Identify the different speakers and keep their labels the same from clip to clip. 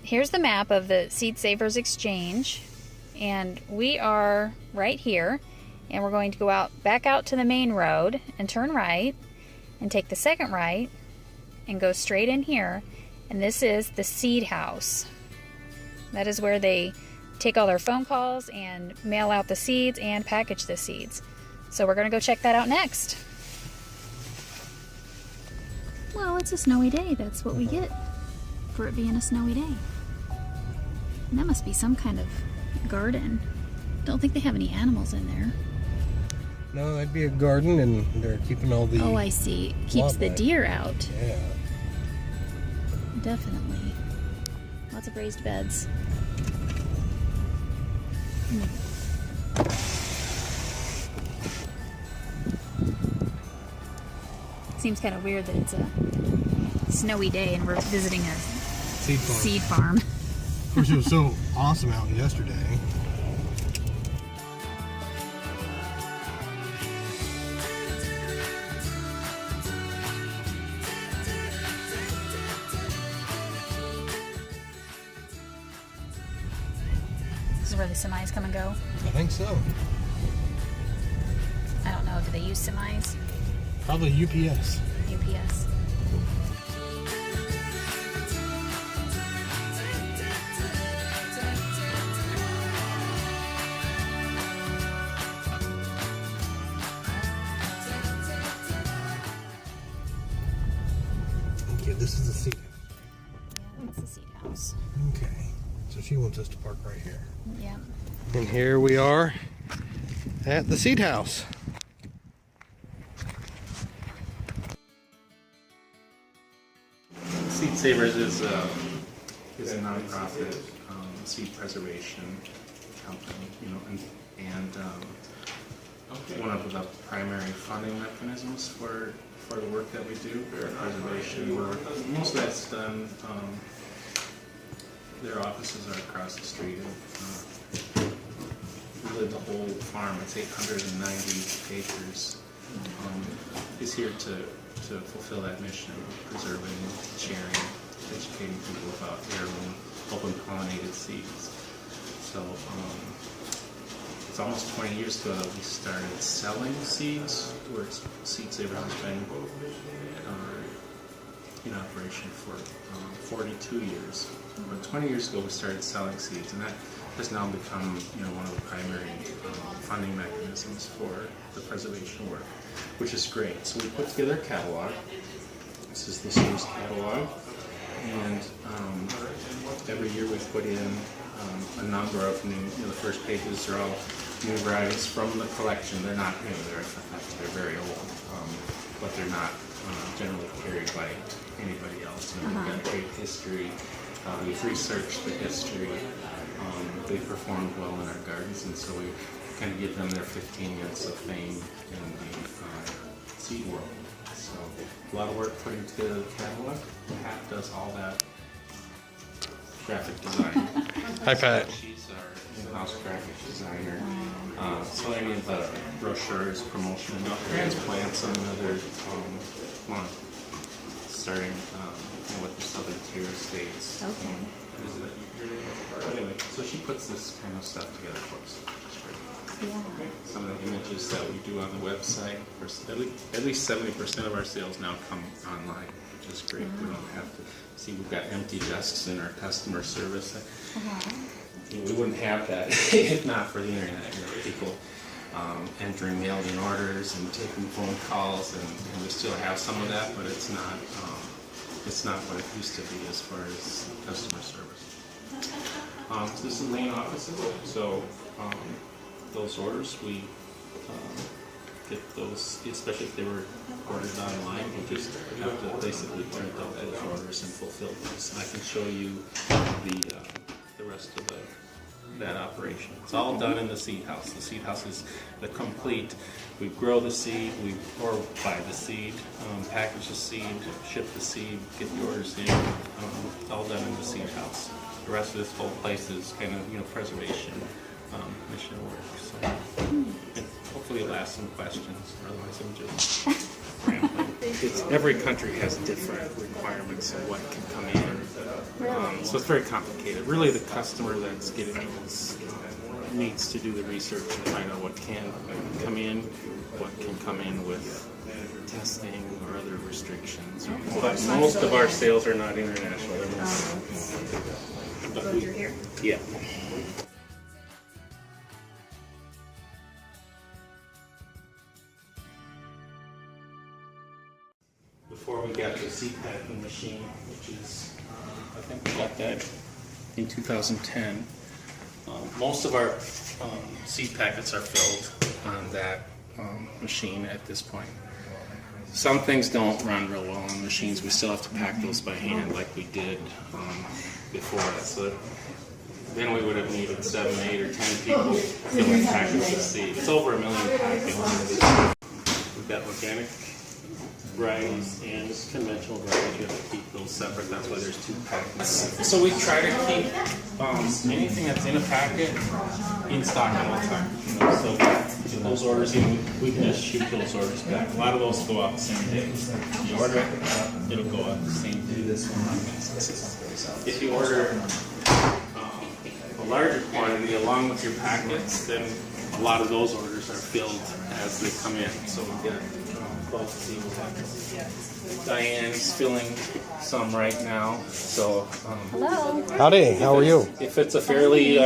Speaker 1: here's the map of the Seed Savers Exchange, and we are right here, and we're going to go back out to the main road and turn right and take the second right and go straight in here, and this is the seed house. That is where they take all their phone calls and mail out the seeds and package the seeds. So we're going to go check that out next. Well, it's a snowy day. That's what we get for it being a snowy day. And that must be some kind of garden. Don't think they have any animals in there.
Speaker 2: No, that'd be a garden, and they're keeping all the...
Speaker 1: Oh, I see. Keeps the deer out.
Speaker 2: Yeah.
Speaker 1: Definitely. Lots of raised beds. Seems kind of weird that it's a snowy day and we're visiting a seed farm.
Speaker 2: Of course, it was so awesome out yesterday.
Speaker 1: This is where the semis come and go?
Speaker 2: I think so.
Speaker 1: I don't know. Do they use semis?
Speaker 2: Probably UPS.
Speaker 1: UPS.
Speaker 2: Okay, this is the seat.
Speaker 1: Yeah, that's the seed house.
Speaker 2: Okay, so she wants us to park right here.
Speaker 1: Yeah.
Speaker 2: And here we are at the seed house.
Speaker 3: Seed Savers is a nonprofit seed preservation company, and one of the primary funding mechanisms for the work that we do, preservation work. Most of that's done. Their offices are across the street. We live the whole farm. It's 890 acres. Is here to fulfill that mission of preserving, sharing, educating people about heirloom, open pollinated seeds. So it's almost 20 years ago that we started selling seeds, where Seed Savers has been in operation for 42 years. But 20 years ago we started selling seeds, and that has now become one of the primary funding mechanisms for the preservation work, which is great. So we put together a catalog. This is this year's catalog, and every year we put in a number of new. The first pages are all new varieties from the collection. They're not new; they're very old, but they're not generally carried by anybody else. We've got great history. We've researched the history. They performed well in our gardens, and so we kind of give them their 15 minutes of fame in the seed world. So a lot of work putting together the catalog. Pat does all that graphic design.
Speaker 2: Hi, Pat.
Speaker 3: She's our in-house graphic designer. So any of the brochures, promotional transplants, and other starting with the southern tier states.
Speaker 1: Okay.
Speaker 3: Anyway, so she puts this kind of stuff together for us.
Speaker 1: Yeah.
Speaker 3: Some of the images that we do on the website, at least 70% of our sales now come online, which is great. We don't have to see, we've got empty desks in our customer service. We wouldn't have that if not for the internet. People entering mail-in orders and taking phone calls, and we still have some of that, but it's not what it used to be as far as customer service. So this is the main offices. So those orders, we get those, especially if they were ordered online, we just have to basically print out those orders and fulfill those. And I can show you the rest of that operation. It's all done in the seed house. The seed house is the complete. We grow the seed, or buy the seed, package the seed, ship the seed, get the orders in. It's all done in the seed house. The rest of this whole place is kind of preservation mission work. So hopefully it'll ask some questions. Otherwise, I'm just rambling. Every country has different requirements of what can come in.
Speaker 1: Really?
Speaker 3: So it's very complicated. Really, the customer that's getting those needs to do the research and find out what can come in, what can come in with testing or other restrictions. But most of our sales are not international. But
Speaker 1: You're here?
Speaker 3: yeah. Before we got the seed packing machine, which is, I think we got that in 2010. Most of our seed packets are filled on that machine at this point. Some things don't run real well on machines. We still have to pack those by hand like we did before. So then we would have needed 7, 8, or 10 people filling packets of seed. It's over 1 million packets. We've got organic varieties and conventional varieties. You have to keep those separate. That's why there's 2 packets. So we try to keep anything that's in a packet in stock all the time. You know, so if those orders in, we can just shoot those orders back. A lot of those go out the same day. You order it, it'll go out the same day. If you order a larger quantity along with your packets, then a lot of those orders are filled as they come in. So we get 12 seed packets. Diane's filling some right now. So
Speaker 1: Hello.
Speaker 2: Howdy, how are you?
Speaker 3: if it's a fairly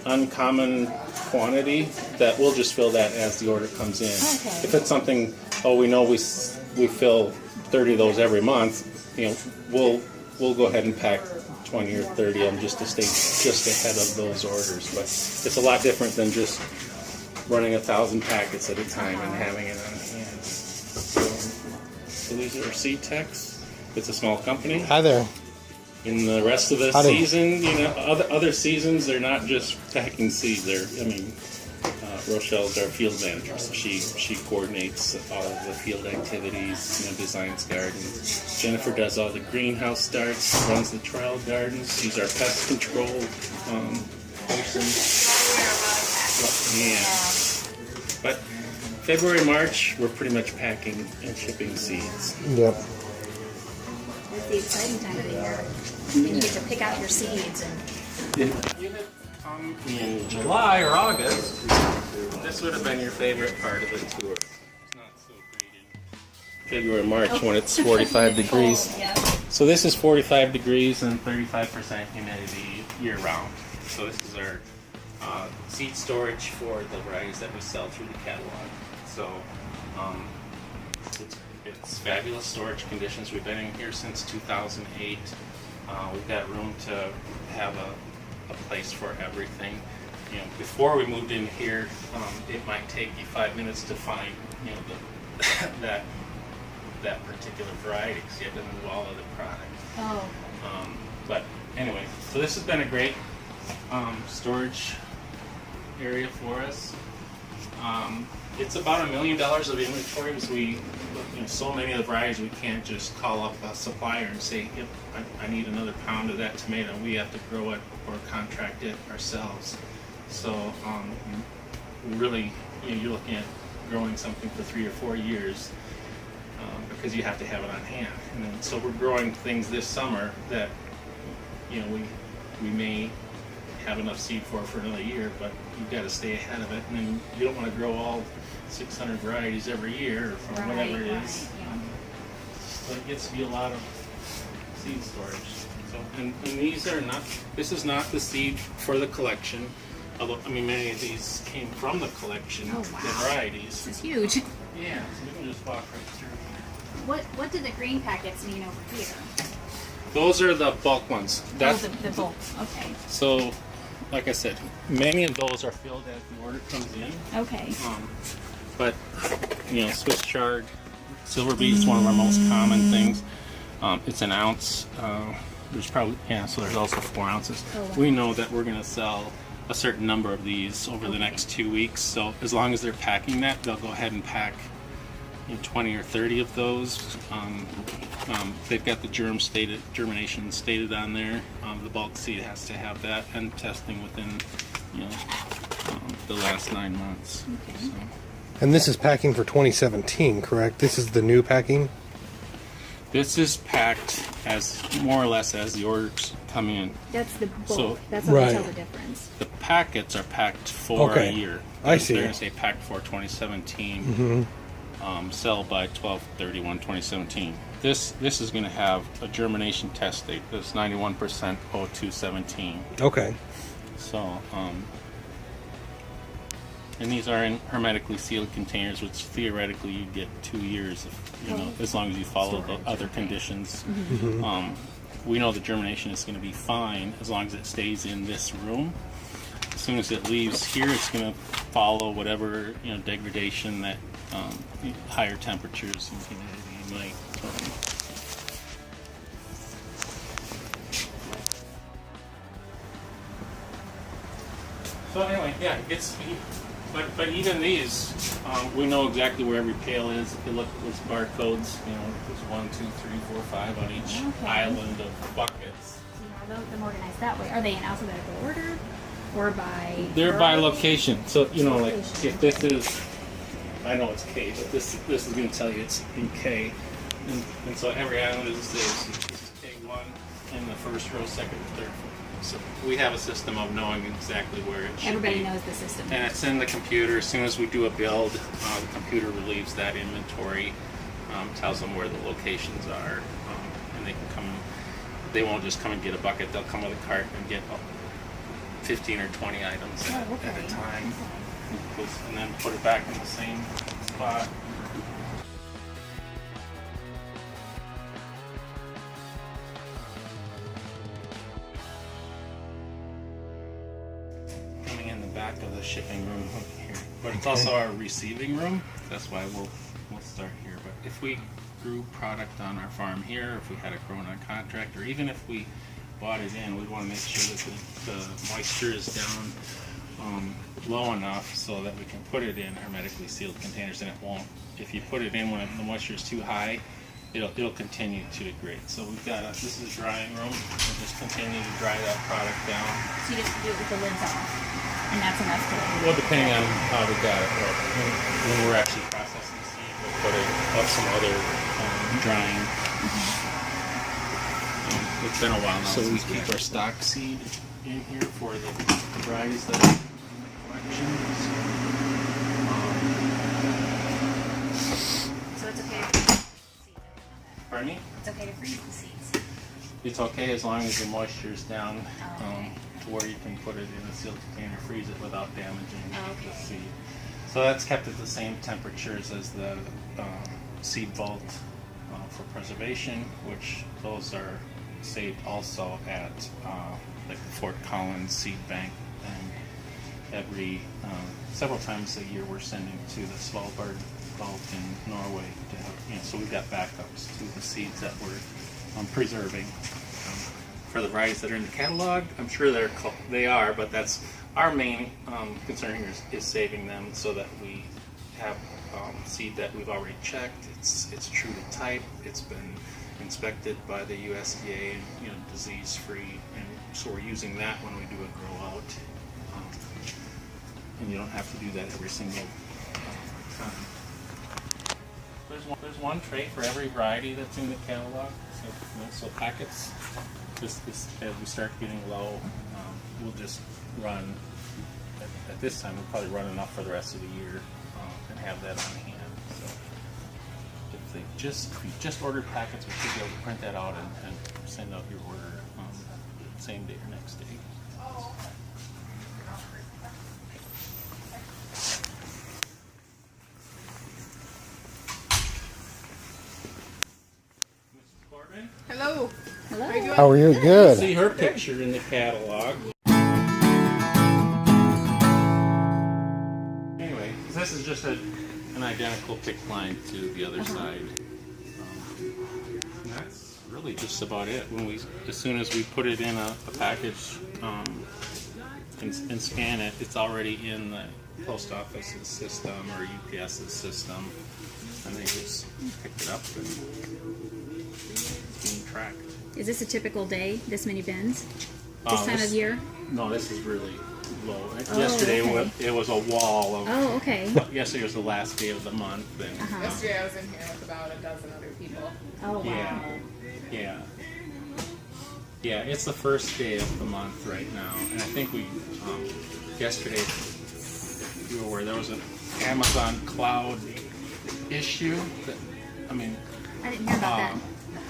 Speaker 3: uncommon quantity, that we'll just fill that as the order comes in.
Speaker 1: Okay.
Speaker 3: If it's something, we know we fill 30 of those every month, you know, we'll go ahead and pack 20 or 30 of them just to stay just ahead of those orders. But it's a lot different than just running 1,000 packets at a time and having it on hand. So these are Seed Techs. It's a small company.
Speaker 2: Hi there.
Speaker 3: In the rest of the
Speaker 2: Howdy.
Speaker 3: season, you know, other seasons, they're not just packing seeds. Rochelle's our field manager, so she coordinates all of the field activities, you know, designs gardens. Jennifer does all the greenhouse starts, runs the trial gardens. She's our pest control person. Yeah. But February, March, we're pretty much packing and shipping seeds.
Speaker 2: Yep.
Speaker 1: It's the exciting time of the year. Then you get to pick out your seeds. And
Speaker 3: If you had come in July or August, this would have been your favorite part of the tour. It's not so great in February, March when it's 45 degrees.
Speaker 1: Yeah.
Speaker 3: So this is 45 degrees and 35% humidity year round. So this is our seed storage for the varieties that we sell through the catalog. So it's fabulous storage conditions. We've been in here since 2008. We've got room to have a place for everything. You know, before we moved in here, it might take you 5 minutes to find, you know, that particular variety because you have to move all of the product.
Speaker 1: Oh.
Speaker 3: But anyway, so this has been a great storage area for us. It's about $1 million of inventory because so many of the varieties we can't just call up a supplier and say, yep, I need another pound of that tomato. We have to grow it or contract it ourselves. So really, you're looking at growing something for 3 or 4 years because you have to have it on hand. And then, so we're growing things this summer that we may have enough seed for another year, but you've got to stay ahead of it. And then you don't want to grow all 600 varieties every year or whatever it is. So it gets to be a lot of seed storage. So, and these are not. This is not the seed for the collection. Although many of these came from the collection.
Speaker 1: Oh, wow.
Speaker 3: The varieties.
Speaker 1: This is huge.
Speaker 3: Yeah, so we can just walk right through.
Speaker 1: What do the green packets mean over here?
Speaker 3: Those are the bulk ones.
Speaker 1: The bulk. Okay.
Speaker 3: So, like I said, many of those are filled as the order comes in.
Speaker 1: Okay.
Speaker 3: But Swiss chard, silver beet is one of our most common things. It's an ounce. There's probably so there's also 4 ounces.
Speaker 1: Oh, wow.
Speaker 3: We know that we're going to sell a certain number of these over the next 2 weeks. So as long as they're packing that, they'll go ahead and pack 20 or 30 of those. They've got the germination stated on there. The bulk seed has to have that, and testing within the last 9 months.
Speaker 1: Okay.
Speaker 3: So.
Speaker 2: And this is packing for 2017, correct? This is the new packing?
Speaker 3: This is packed as more or less as the orders come in.
Speaker 1: That's the bulk.
Speaker 3: So-
Speaker 1: That's how we
Speaker 2: Right.
Speaker 1: tell the difference.
Speaker 3: The packets are packed for
Speaker 2: Okay.
Speaker 3: a year.
Speaker 2: I see.
Speaker 3: They're going to say packed for 2017. Sell by 12/31/2017. This is going to have a germination test date. That's 91% O217.
Speaker 2: Okay.
Speaker 3: So, and these are in hermetically sealed containers, which theoretically you get 2 years, if, as long as you follow the other conditions. We know the germination is going to be fine as long as it stays in this room. As soon as it leaves here, it's going to follow whatever degradation that higher temperatures and humidity might. So anyway, yeah, but even these, we know exactly where every pail is. If you look at those barcodes, there's 1, 2, 3, 4, 5 on each island of buckets.
Speaker 1: So you have them organized that way. Are they in alphabetical order or by?
Speaker 3: They're by location. So like
Speaker 1: Location.
Speaker 3: if this is, I know it's K, but this is going to tell you it's in K, and so every island is the same. So this is K1 in the first row, second, third. So we have a system of knowing exactly where it should
Speaker 1: Everybody
Speaker 3: be.
Speaker 1: knows the system.
Speaker 3: And it's in the computer. As soon as we do a build, the computer relieves that inventory, tells them where the locations are, and they can come. They won't just come and get a bucket. They'll come with a cart and get 15 or 20 items at a time, and then put it back in the same spot. In the back of the shipping room here, but it's also our receiving room. That's why we'll start here. But if we grew product on our farm here, if we had it grown on contract, or even if we bought it in, we want to make sure that the moisture is down low enough so that we can put it in hermetically sealed containers, and it won't. If you put it in when the moisture is too high, it'll continue to degrade. So we've got this is a drying room. We'll just continue to dry that product down.
Speaker 1: So you just do it with the lids off. And that's enough to.
Speaker 3: Well, depending on how we got it. But when we're actually processing the seed, we'll put it up some other drying. It's been a while now. So we keep our stock seed in here for the varieties that are in the collection.
Speaker 1: So it's okay to freeze the seeds.
Speaker 3: Pardon me?
Speaker 1: It's okay to freeze the seeds.
Speaker 3: It's okay as long as the moisture is down to where you can put it in a sealed container, freeze it without damaging the seed. So that's kept at the same temperatures as the seed vault for preservation, which those are saved also at like the Fort Collins seed bank. And several times a year we're sending to the Svalbard vault in Norway to have, so we've got backups to the seeds that we're preserving. For the varieties that are in the catalog, I'm sure they are, but that's our main concern here is saving them so that we have seed that we've already checked. It's true to type. It's been inspected by the USDA and disease-free, and so we're using that when we do a grow out. And you don't have to do that every single time. There's one tray for every variety that's in the catalog. So packets. This as we start getting low, we'll just run. At this time, we'll probably run enough for the rest of the year and have that on hand. So if you just ordered packets, we should be able to print that out and send out your order same day or next day.
Speaker 4: Hello.
Speaker 1: Hello.
Speaker 4: How are you doing?
Speaker 2: How are you? Good.
Speaker 3: See her picture in the catalog. Anyway, this is just an identical pick line to the other side. And that's really just about it. As soon as we put it in a package and scan it, it's already in the post office's system or UPS's system, and they just pick it up and it's being tracked.
Speaker 1: Is this a typical day? This many bins? This time of year?
Speaker 3: No, this is really low.
Speaker 1: Oh,
Speaker 3: Yesterday
Speaker 1: okay.
Speaker 3: it was a wall of.
Speaker 1: Oh, okay.
Speaker 3: Yesterday was the last day of the month, and
Speaker 4: Yesterday I was in here with about a dozen other people.
Speaker 1: Oh, wow.
Speaker 3: Yeah. It's the first day of the month right now, and I think we yesterday you were aware there was an Amazon cloud issue.
Speaker 1: I didn't hear about that.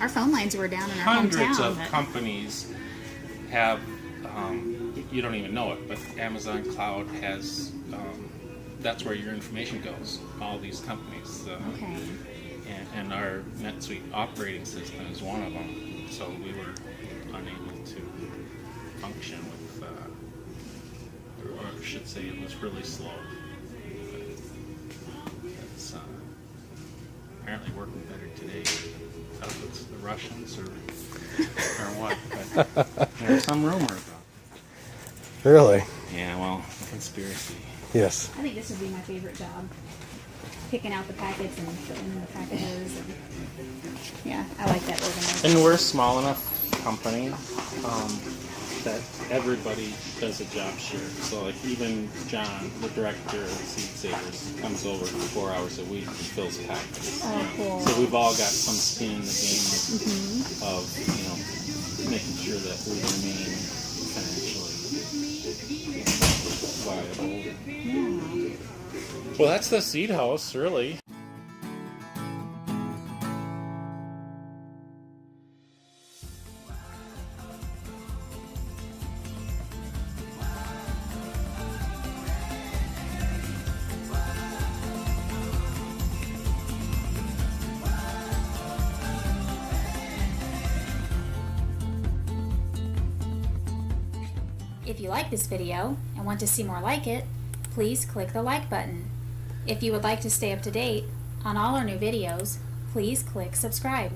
Speaker 1: Our phone lines were down in our
Speaker 3: Hundreds
Speaker 1: hometown.
Speaker 3: of companies have, you don't even know it, but Amazon Cloud has, that's where your information goes, all these companies.
Speaker 1: Okay.
Speaker 3: And our NetSuite operating system is one of them, so we were unable to function with, or I should say it was really slow. But it's apparently working better today. I don't know if it's the Russians or what, but there's some rumor about it.
Speaker 2: Really?
Speaker 3: Yeah, well, conspiracy.
Speaker 2: Yes.
Speaker 1: I think this would be my favorite job. Picking out the packets and putting them in the packages. And yeah, I like that organized.
Speaker 3: And we're a small enough company that everybody does a job share. So like even John, the director of Seed Savers, comes over for 4 hours a week and fills packets.
Speaker 1: Oh, cool.
Speaker 3: So we've all got some skin in the game of making sure that we remain financially viable.
Speaker 1: Yeah.
Speaker 3: Well, that's the seed house, really.
Speaker 1: If you like this video and want to see more like it, please click the like button. If you would like to stay up to date on all our new videos, please click subscribe.